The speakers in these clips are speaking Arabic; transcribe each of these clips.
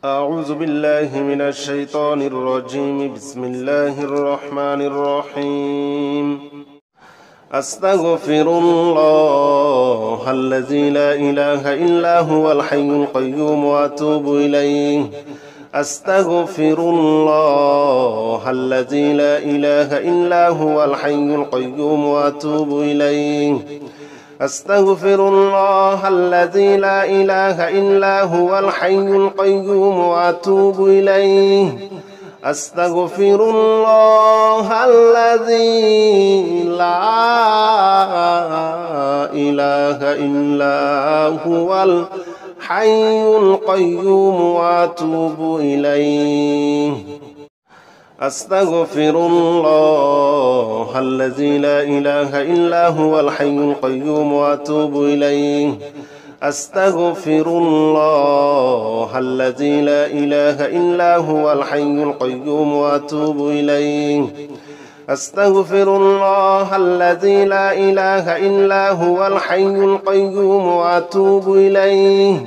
أعوذ بالله من الشيطان الرجيم. بسم الله الرحمن الرحيم. أستغفر الله الذي لا إله إلا هو الحي القيوم وأتوب إليه. أستغفر الله الذي لا إله إلا هو الحي القيوم وأتوب إليه. أستغفر الله الذي لا إله إلا هو الحي القيوم وأتوب إليه. أستغفر الله الذي لا إله إلا هو الحي القيوم وأتوب إليه. أستغفر الله الذي لا إله إلا هو الحي القيوم وأتوب إليه. أستغفر الله الذي لا إله إلا هو الحي القيوم وأتوب إليه. أستغفر الله الذي لا إله إلا هو الحي القيوم وأتوب إليه.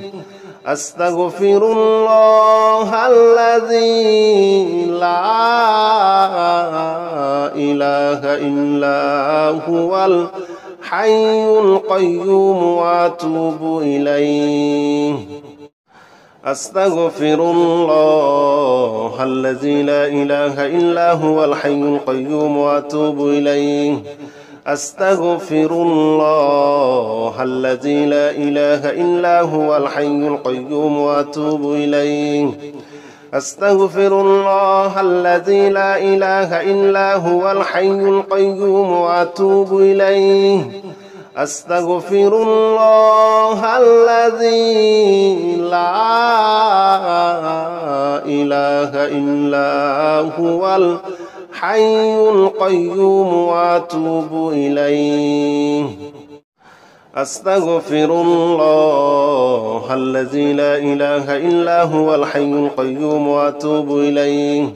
أستغفر الله الذي لا إله إلا هو الحي القيوم وأتوب إليه. أستغفر الله الذي لا إله إلا هو الحي القيوم وأتوب إليه. أستغفر الله الذي لا إله إلا هو الحي القيوم وأتوب إليه. أستغفر الله الذي لا إله إلا هو الحي القيوم وأتوب إليه. أستغفر الله الذي لا إله إلا هو الحي القيوم وأتوب إليه. أستغفر الله الذي لا إله إلا هو الحي القيوم وأتوب إليه.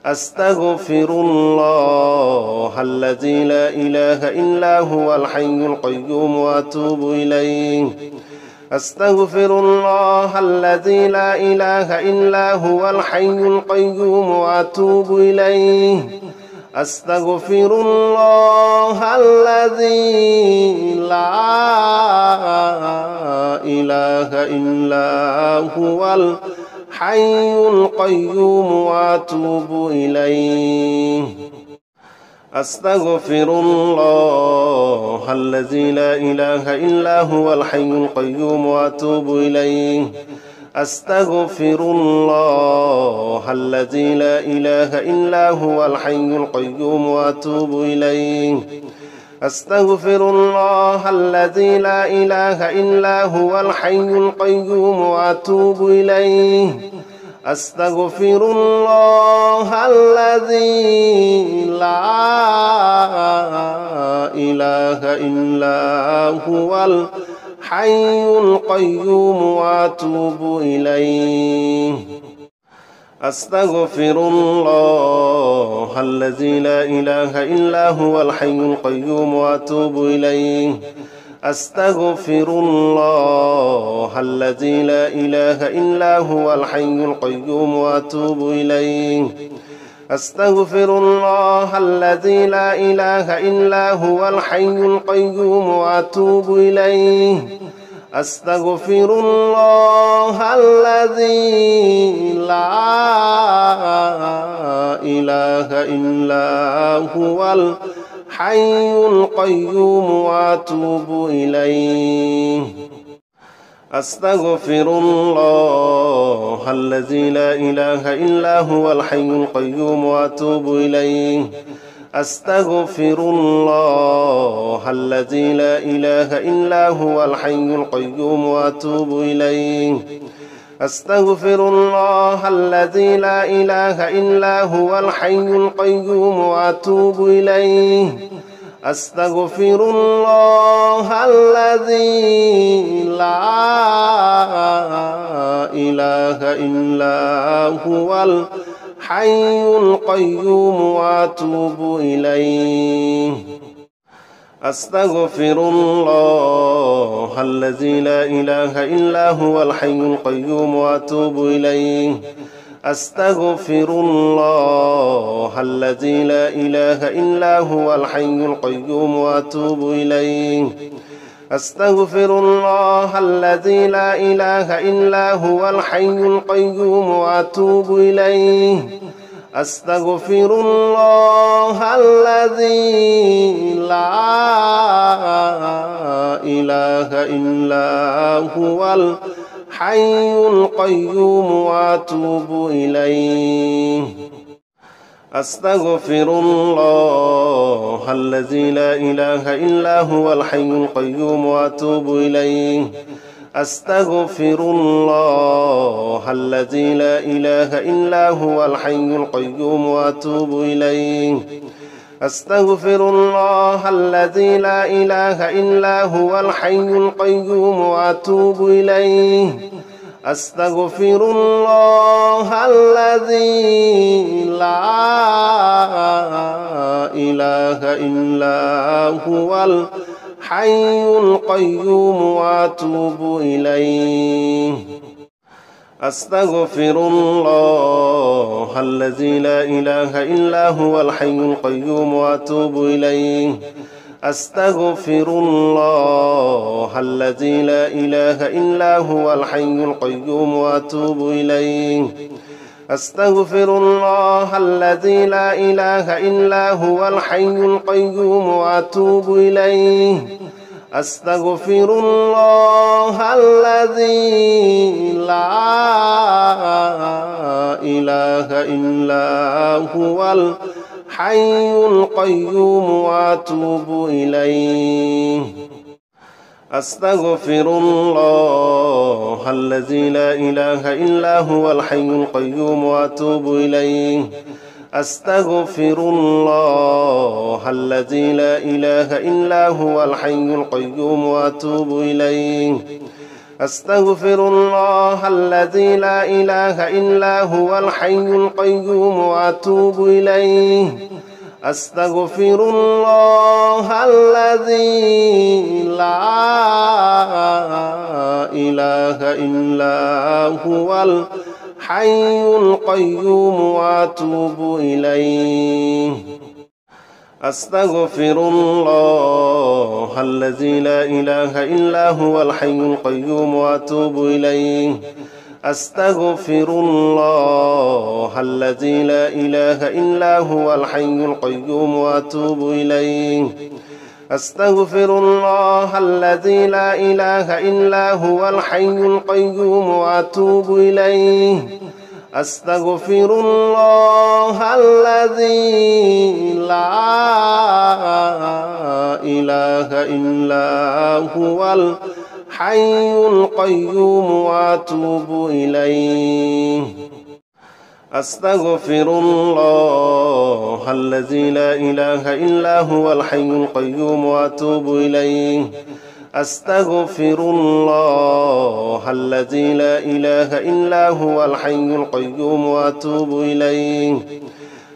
أستغفر الله الذي لا إله إلا هو الحي القيوم وأتوب إليه. أستغفر الله الذي لا إله إلا هو الحي القيوم وأتوب إليه. أستغفر الله الذي لا إله إلا هو الحي القيوم وأتوب إليه. أستغفر الله الذي لا إله إلا هو الحي القيوم وأتوب إليه. أستغفر الله الذي لا إله إلا هو الحي القيوم وأتوب إليه. أستغفر الله الذي لا إله إلا هو الحي القيوم وأتوب إليه. أستغفر الله الذي لا إله إلا هو الحي القيوم وأتوب إليه. أستغفر الله الذي لا إله إلا هو الحي القيوم وأتوب إليه. أستغفر الله الذي لا إله إلا هو الحي القيوم وأتوب إليه. أستغفر الله الذي لا إله إلا هو الحي القيوم وأتوب إليه. أستغفر الله الذي لا إله إلا هو الحي القيوم وأتوب إليه. أستغفر الله الذي لا إله إلا هو الحي القيوم وأتوب إليه. أستغفر الله الذي لا إله إلا هو الحي القيوم وأتوب إليه. أستغفر الله الذي لا إله إلا هو الحي القيوم وأتوب إليه. أستغفر الله الذي لا إله إلا هو الحي القيوم وأتوب إليه. أستغفر الله الذي لا إله إلا هو الحي القيوم وأتوب إليه أستغفر الله الذي لا إله إلا هو الحي القيوم وأتوب إليه أستغفر الله الذي لا إله إلا هو الحي القيوم وأتوب إليه أستغفر الله الذي لا إله إلا هو الحي القيوم وأتوب إليه أستغفر الله الذي لا إله إلا هو الحي القيوم وأتوب إليه أستغفر الله الذي لا إله إلا هو الحي القيوم وأتوب إليه أستغفر الله الذي لا إله إلا هو الحي القيوم وأتوب إليه أستغفر الله الذي لا إله إلا هو الحي القيوم وأتوب إليه أستغفر الله الذي لا إله إلا هو الحي القيوم وأتوب إليه أستغفر الله الذي لا إله إلا هو الحي القيوم وأتوب إليه أستغفر الله الذي لا إله إلا هو الحي القيوم وأتوب إليه أستغفر الله الذي لا إله إلا هو الحي القيوم وأتوب إليه أستغفر الله الذي لا إله إلا هو الحي القيوم وأتوب إليه أستغفر الله الذي لا إله إلا هو الحي القيوم وأتوب إليه أستغفر الله الذي لا إله إلا هو الحي القيوم وأتوب إليه أستغفر الله الذي لا إله إلا هو الحي القيوم وأتوب إليه أستغفر الله الذي لا إله إلا هو الحي القيوم وأتوب إليه أستغفر الله الذي لا إله إلا هو الحي القيوم وأتوب إليه أستغفر الله الذي لا إله إلا هو الحي القيوم وأتوب إليه أستغفر الله الذي لا إله إلا هو الحي القيوم وأتوب إليه أستغفر الله الذي لا إله إلا هو الحي القيوم وأتوب إليه أستغفر الله الذي لا إله إلا هو الحي القيوم وأتوب إليه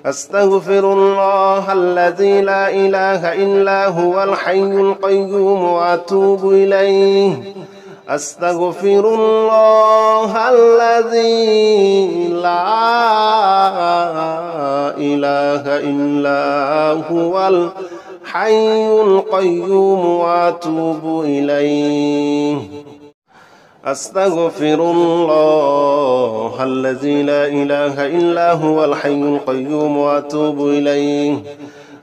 أستغفر الله الذي لا إله إلا هو الحي القيوم وأتوب إليه أستغفر الله الذي لا إله إلا هو الحي القيوم وأتوب إليه أستغفر الله الذي لا إله إلا هو الحي القيوم وأتوب إليه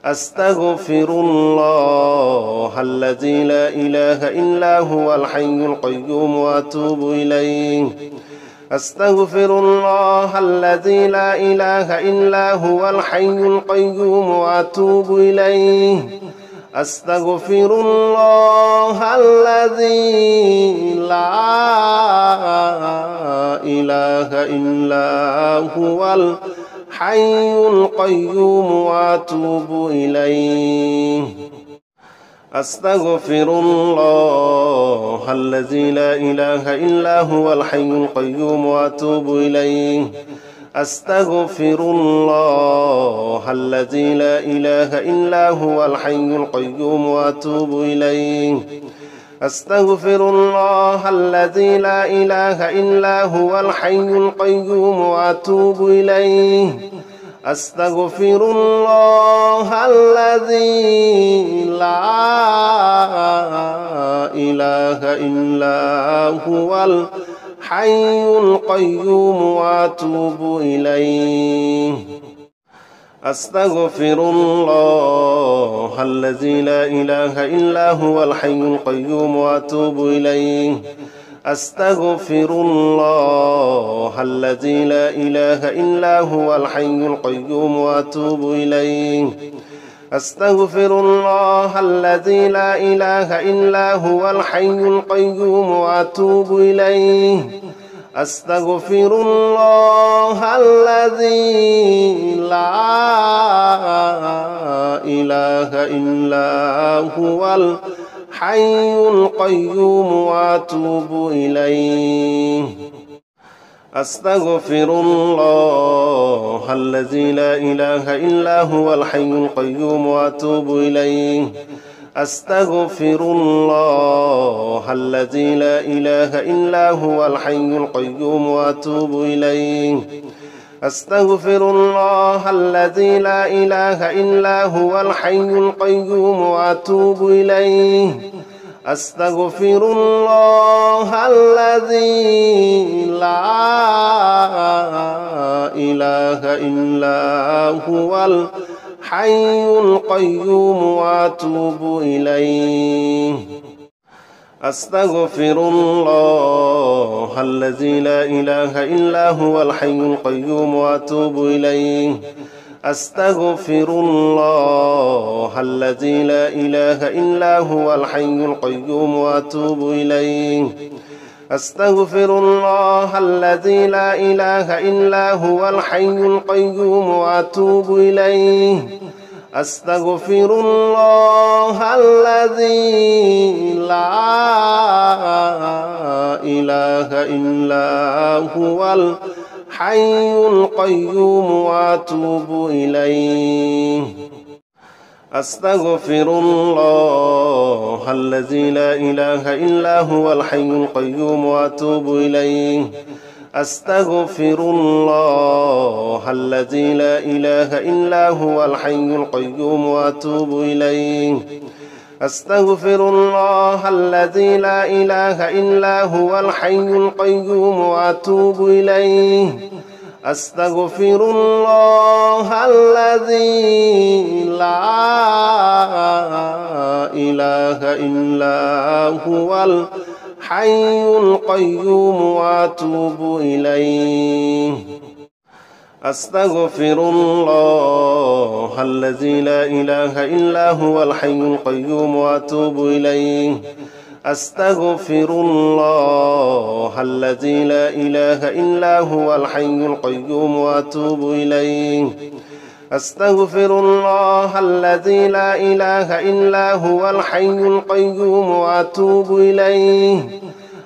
أستغفر الله الذي لا إله إلا هو الحي القيوم وأتوب إليه أستغفر الله الذي لا إله إلا هو الحي القيوم وأتوب إليه أستغفر الله الذي لا إله إلا هو الحي القيوم وأتوب إليه أستغفر الله الذي لا إله إلا هو الحي القيوم وأتوب إليه أستغفر الله الذي لا إله إلا هو الحي القيوم وأتوب إليه أستغفر الله الذي لا إله إلا هو الحي القيوم وأتوب إليه أستغفر الله الذي لا إله إلا هو الحي القيوم وأتوب إليه أستغفر الله الذي لا إله إلا هو الحي القيوم وأتوب إليه أستغفر الله الذي لا إله إلا هو الحي القيوم وأتوب إليه أستغفر الله الذي لا إله إلا هو الحي القيوم وأتوب إليه أستغفر الله الذي لا إله إلا هو الحي القيوم وأتوب إليه أستغفر الله الذي لا إله إلا هو الحي القيوم وأتوب إليه أستغفر الله الذي لا إله إلا هو الحي القيوم وأتوب إليه أستغفر الله الذي لا إله إلا هو الحي القيوم وأتوب إليه أستغفر الله الذي لا إله إلا هو الحي القيوم وأتوب إليه أستغفر الله الذي لا إله إلا هو الحي القيوم وأتوب إليه أستغفر الله الذي لا إله إلا هو الحي القيوم وأتوب إليه أستغفر الله الذي لا إله إلا هو الحي القيوم وأتوب إليه أستغفر الله الذي لا إله إلا هو الحي القيوم وأتوب إليه أستغفر الله الذي لا إله إلا هو الحي القيوم وأتوب إليه أستغفر الله الذي لا إله إلا هو الحي القيوم وأتوب إليه أستغفر الله الذي لا إله إلا هو الحي القيوم وأتوب إليه أستغفر الله الذي لا إله إلا هو الحي القيوم وأتوب إليه أستغفر الله الذي لا إله إلا هو الحي القيوم وأتوب إليه أستغفر الله الذي لا إله إلا هو الحي القيوم وأتوب إليه أستغفر الله الذي لا إله إلا هو الحي القيوم وأتوب إليه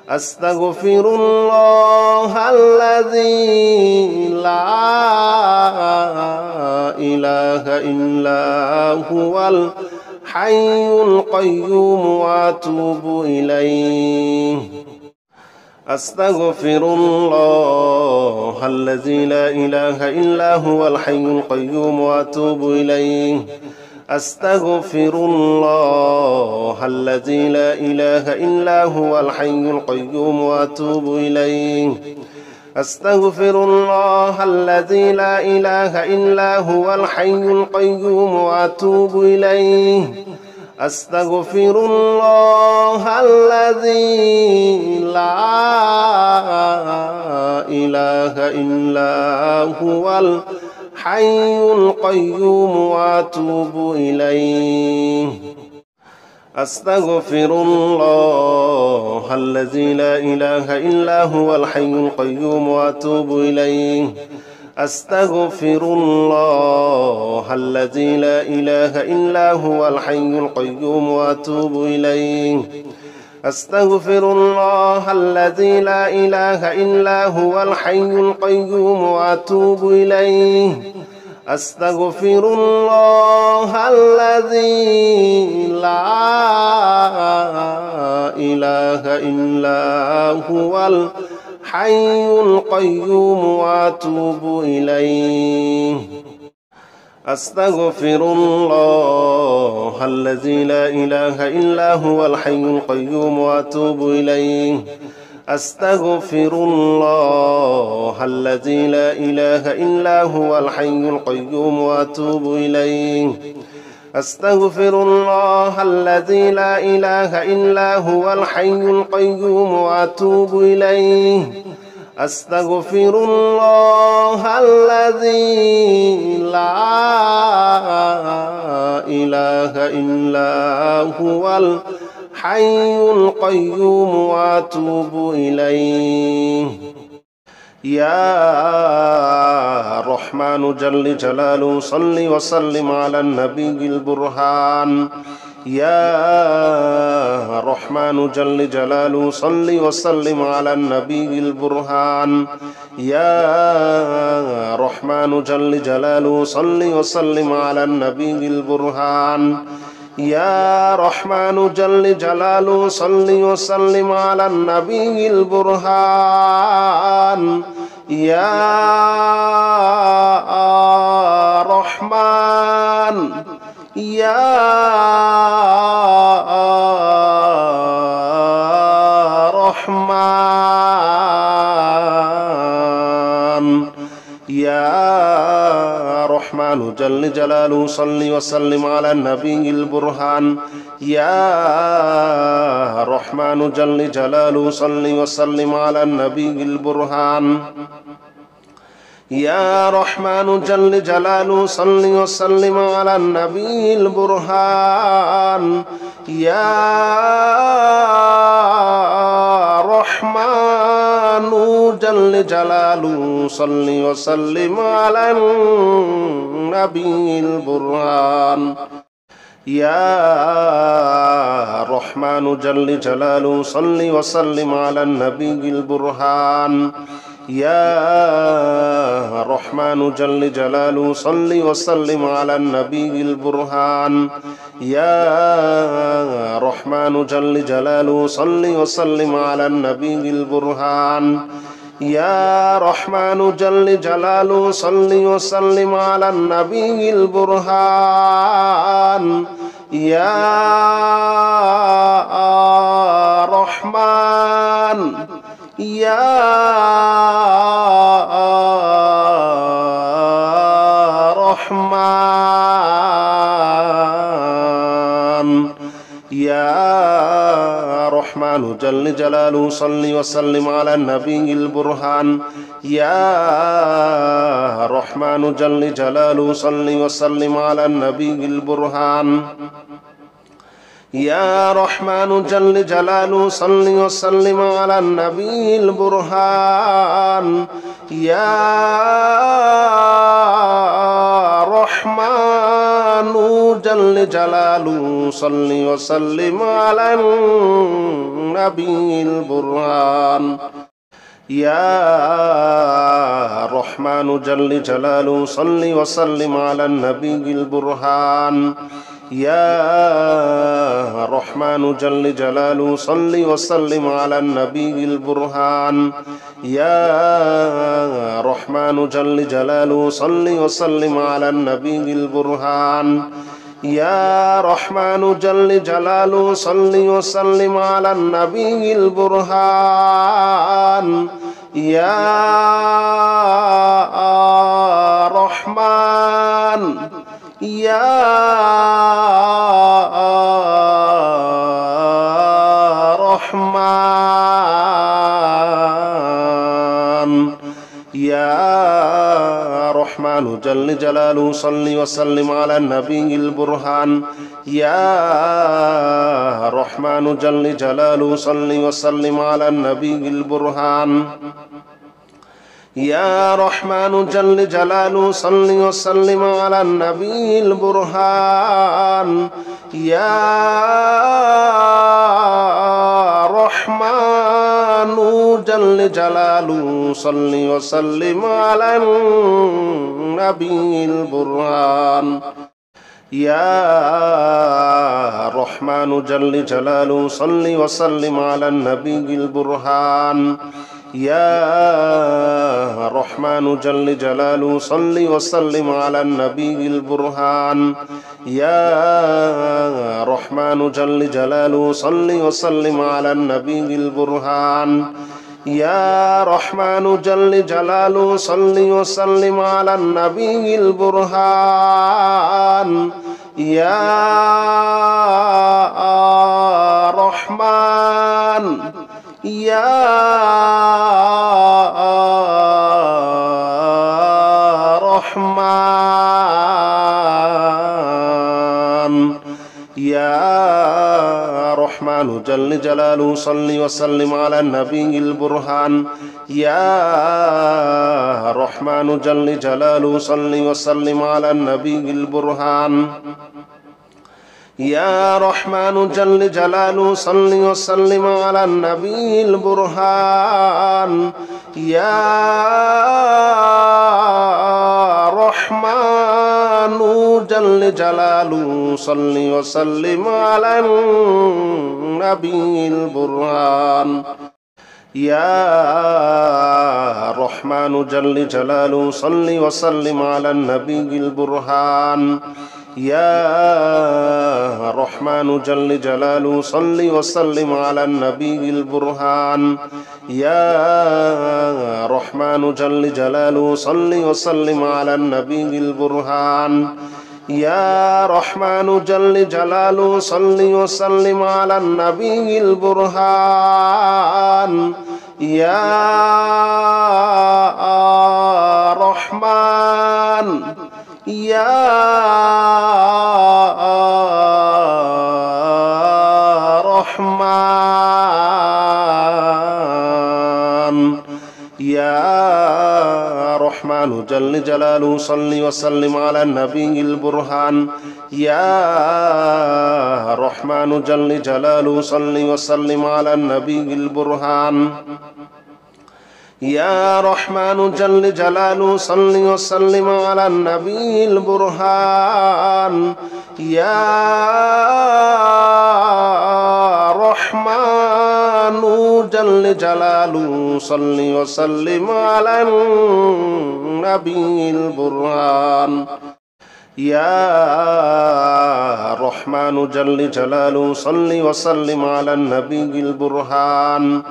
أستغفر الله الذي لا إله إلا هو الحي القيوم وأتوب إليه أستغفر الله الذي لا إله إلا هو الحي القيوم وأتوب إليه أستغفر الله الذي لا إله إلا هو الحي القيوم وأتوب إليه أستغفر الله الذي لا إله إلا هو الحي القيوم وأتوب إليه أستغفر الله الذي لا إله إلا هو الحي القيوم وأتوب إليه أستغفر الله الذي لا إله إلا هو الحي القيوم وأتوب إليه أستغفر الله الذي لا إله إلا هو الحي القيوم وأتوب إليه أستغفر الله الذي لا إله إلا هو الحي القيوم وأتوب إليه أستغفر الله الذي لا إله إلا هو الحي القيوم وأتوب إليه أستغفر الله الذي لا إله إلا هو الحي القيوم وأتوب إليه أستغفر الله الذي لا إله إلا هو الحي القيوم وأتوب إليه أستغفر الله الذي لا إله إلا هو الحي القيوم وأتوب إليه أستغفر الله الذي لا إله إلا هو الحي القيوم وأتوب إليه يا رحمن جل جلاله صل وسلم على النبي البرهان يا رحمن جل جلاله صل وسلم على النبي البرهان يا رحمن جل جلاله صل وسلم على النبي البرهان يا رحمن جل جلاله صل وسلم على النبي البرهان يا رحمن يا رحمن يا رحمن جل جلاله صل وسلم على النبي البرهان يا رحمن جل جلاله صل وسلم على النبي البرهان يا رحمن جل جلاله صل وسلم على النبي البرهان يا رحمن جل جلاله صل وسلم على النبي البرهان يا رحمن جل جلاله صل وسلم على النبي البرهان يا رحمن جل جلاله صل وسلم على النبي البرهان يا رحمن جل جلاله صل وسلم على النبي البرهان يا رحمن جل جلاله صل وسلم على النبي البرهان يا رحمن يا رحمن يا رحمن جل جلاله صل وسلم على النبي البرهان يا رحمن جل جلاله صل وسلم على النبي البرهان يا رحمن جل جلاله صل وسلم على النبي البرهان يا رحمن جل جلاله صل وسلم على النبي البرهان يا رحمن جل جلاله صل وسلم على النبي البرهان يا رحمن جل جلاله صل وسلم على النبي البرهان يا رحمن جل جلاله صل وسلم على النبي البرهان يا رحمن جل جلاله صل وسلم على النبي البرهان يا رحمن يا رحمن يا رحمن جل جلاله صل وسلم على النبي البرهان يا رحمن جل جلاله صل وسلم على النبي البرهان يا رحمن جل جلاله صل وسلم على النبي البرهان يا رحمن جل جلاله صل وسلم على النبي البرهان يا رحمن جل جلاله صل وسلم على النبي البرهان يا رحمن جل جلاله صل وسلم على النبي البرهان يا رحمن جل جلاله صل وسلم على النبي البرهان يا رحمن جل جلاله صل وسلم على النبي البرهان يا رحمن يا رحمن يا رحمن جل جلاله صل وسلم على النبي البرهان يا رحمن جل جلاله صل وسلم على النبي البرهان يا رحمن جل جلاله صل وسلم على النبي البرهان يا رحمن جل جلاله صل وسلم على النبي البرهان يا رحمن جل جلاله صل وسلم على النبي البرهان يا رحمن جل جلاله صل وسلم على النبي البرهان يا رحمن جل جلاله صل وسلم على النبي البرهان يا رحمن جل جلاله صل وسلم على النبي البرهان يا رحمن يا رحمن يا رحمن جل جلاله صل وسلم على النبي البرهان يا رحمن جل جلاله صل وسلم على النبي البرهان يا رحمن جل جلاله صل وسلم على النبي البرهان يا رحمن جل جلاله صل وسلم على النبي البرهان يا رحمن جل جلاله صل وسلم على النبي البرهان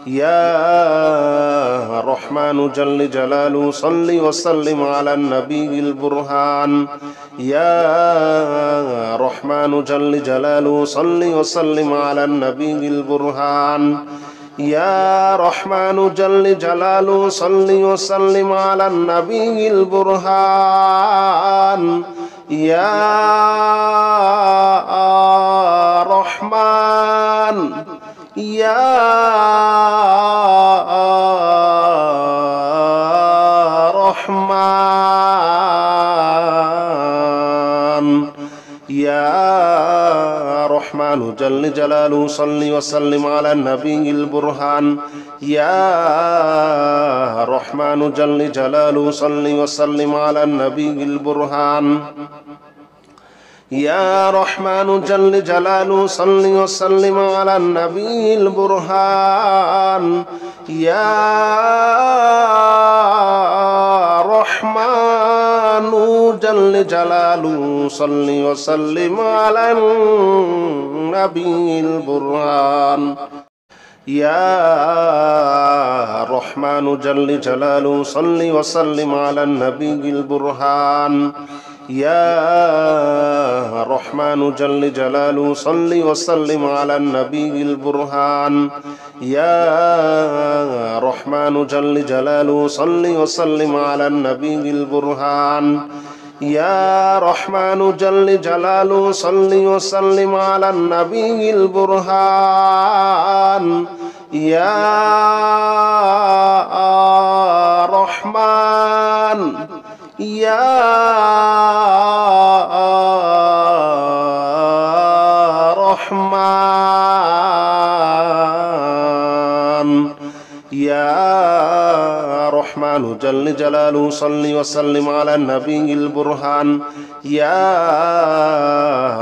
يا رحمن جل جلاله صل وسلم على النبي البرهان يا رحمن جل جلاله صل وسلم على النبي البرهان يا رحمن جل جلاله صل وسلم على النبي البرهان يا رحمن يا رحمن يا رحمن جل جلاله صل وسلم على النبي البرهان يا رحمن جل جلاله صل وسلم على النبي البرهان يا رحمن جل جلاله صل وسلم على النبي البرهان يا رحمن جل جلاله صل وسلم على النبي البرهان يا رحمن جل جلاله صل وسلم على النبي البرهان يا رحمن جل جلاله صل وسلم على النبي البرهان يا رحمن جل جلاله صل وسلم على النبي البرهان يا رحمن جل جلاله صل وسلم على النبي البرهان يا رحمن يا رحمن يا رحمن جل جلاله صل وسلم على النبي البرهان يا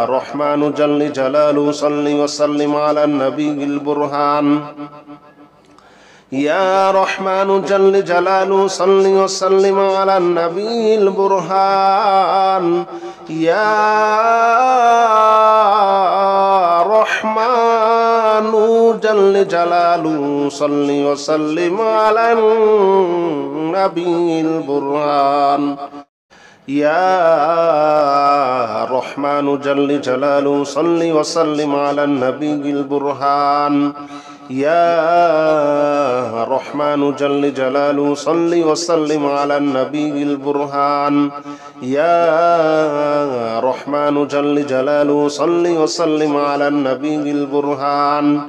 رحمن جل جلاله صل وسلم على النبي البرهان يا رحمن جل جلاله صل وسلم على النبي البرهان يا رحمن جل جلاله صل وسلم على النبي البرهان يا رحمن جل جلاله صل وسلم على النبي البرهان يا رحمن جل جلاله صل وسلم على النبي البرهان يا رحمن جل جلاله صل وسلم على النبي البرهان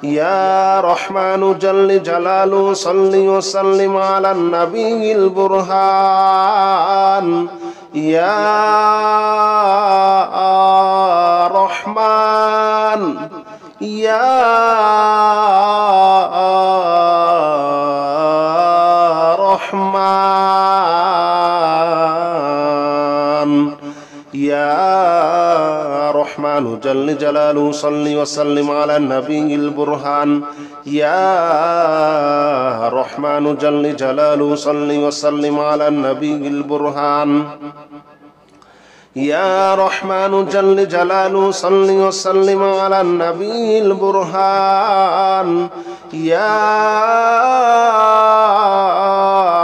يا رحمن جل جلاله صل وسلم على النبي البرهان يا رحمن يا رحمن يا رحمن جل جلاله صل وسلم على النبي البرهان يا رحمن جل جلاله صل وسلم على النبي البرهان يا رحمن جل جلاله صل وسلم على النبي البرهان يا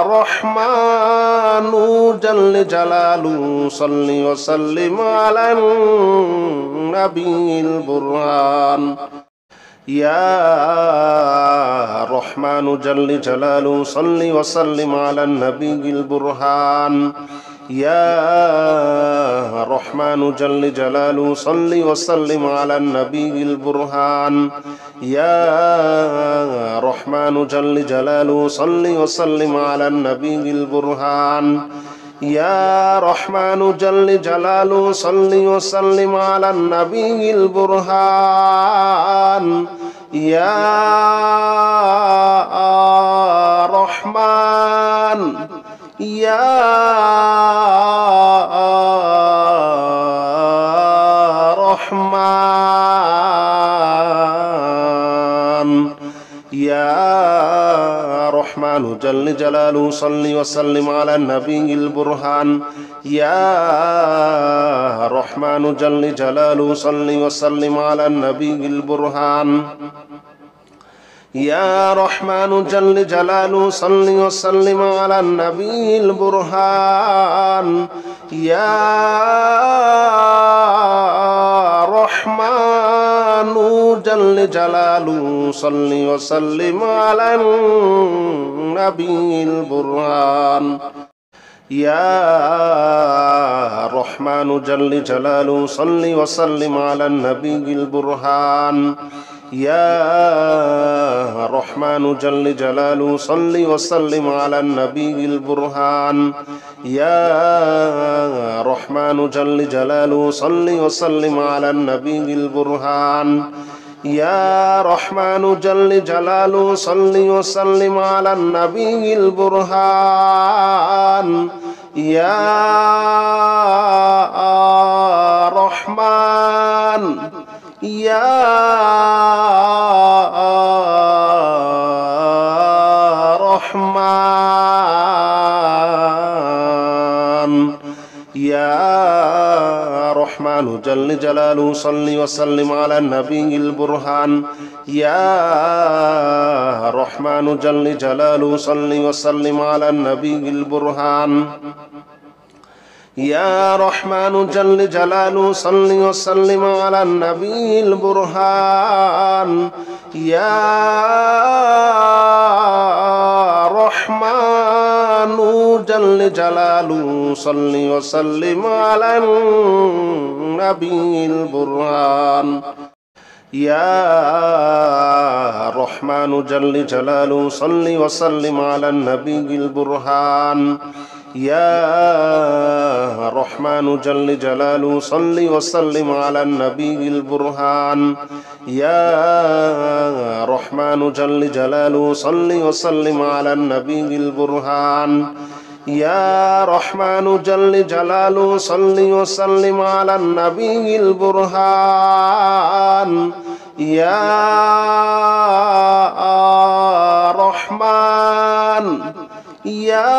رحمن جل جلاله صل وسلم على النبي البرهان يا رحمن جل جلاله صل وسلم على النبي البرهان يا رحمن جل جلاله صل وسلم على النبي البرهان يا رحمن جل جلاله صل وسلم على النبي البرهان يا رحمن جل جلاله صل وسلم على النبي البرهان يا رحمن يا رحمن يا رحمن جل جلاله صل وسلم على النبي البرهان يا رحمن جل جلاله صل وسلم على النبي البرهان يا رحمن جل جلاله صل وسلم على النبي البرهان يا رحمن جل جلاله صل وسلم على النبي البرهان يا رحمن جل جلاله صل وسلم على النبي البرهان يا رحمن جل جلاله صل وسلم على النبي البرهان يا رحمن جل جلاله صل وسلم على النبي البرهان يا رحمن جل جلاله صل وسلم على النبي البرهان يا رحمن يا رحمن يا رحمن جل جلاله صل وسلم على النبي البرهان يا رحمن جل جلاله صل وسلم على النبي البرهان يا رحمن جل جلاله صل وسلم على النبي البرهان يا رحمن جل جلاله صل وسلم على النبي البرهان يا رحمن جل جلاله صل وسلم على النبي البرهان يا رحمن جل جلاله صل وسلم على النبي البرهان يا رحمن جل جلاله صل وسلم على النبي البرهان يا رحمن جل جلاله صل وسلم على النبي البرهان يا رحمن يا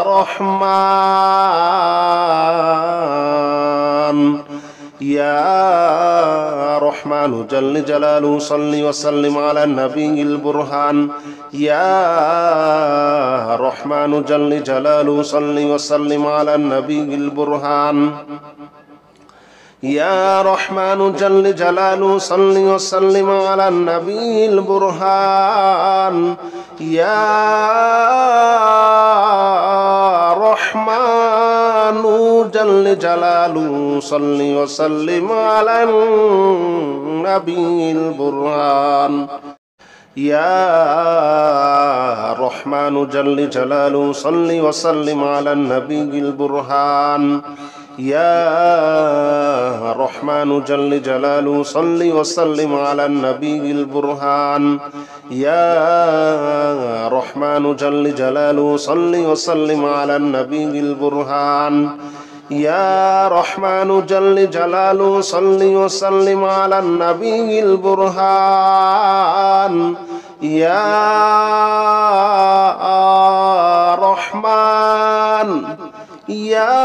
رحمن يا رحمن جل جلاله صل وسلم على النبي البرهان يا رحمن جل جلاله صل وسلم على النبي البرهان يا رحمن جل جلاله صل وسلم على النبي البرهان يا رحمن جل جلاله صل وسلم على النبي البرهان يا رحمن جل جلاله صل وسلم على النبي البرهان يا رحمن جل جلاله صل وسلم على النبي البرهان يا رحمن جل جلاله صل وسلم على النبي البرهان يا رحمن جل جلاله صل وسلم على النبي البرهان يا رحمن يا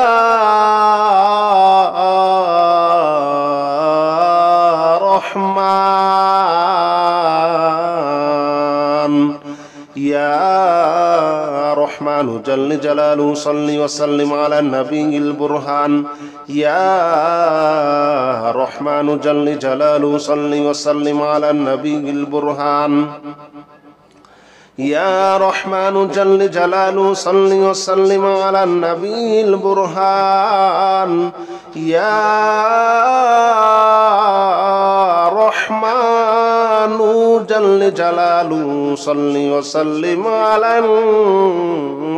رحمن يا رحمن جل جلاله صل وسلم على النبي البرهان يا رحمن جل جلاله صل وسلم على النبي البرهان يا رحمن جل جلاله صل وسلم على النبي البرهان يا رحمن جل جلاله صل وسلم على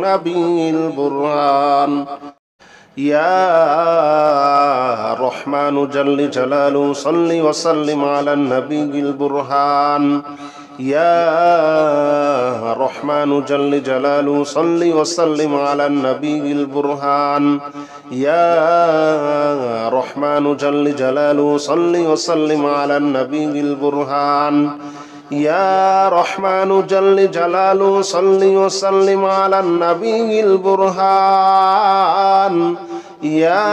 النبي البرهان يا رحمن جل جلاله صل وسلم على النبي البرهان يا رحمن جل جلاله صل وسلم على النبي البرهان يا رحمن جل جلاله صل وسلم على النبي البرهان يا رحمن جل جلاله صل وسلم على النبي البرهان يا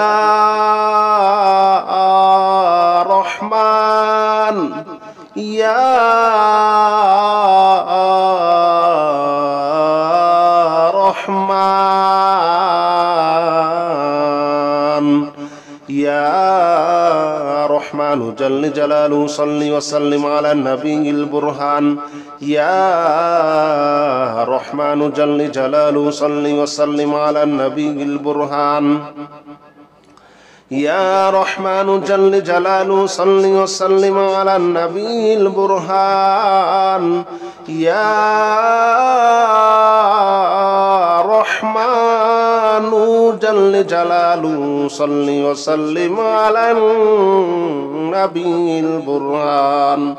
رحمن يا رحمن يا رحمن جل جلاله صل وسلم على النبي البرهان يا رحمن جل جلاله صل وسلم على النبي البرهان يا رحمن جل جلاله صل وسلم على النبي البرهان يا رحمن جل جلاله صل وسلم على النبي البرهان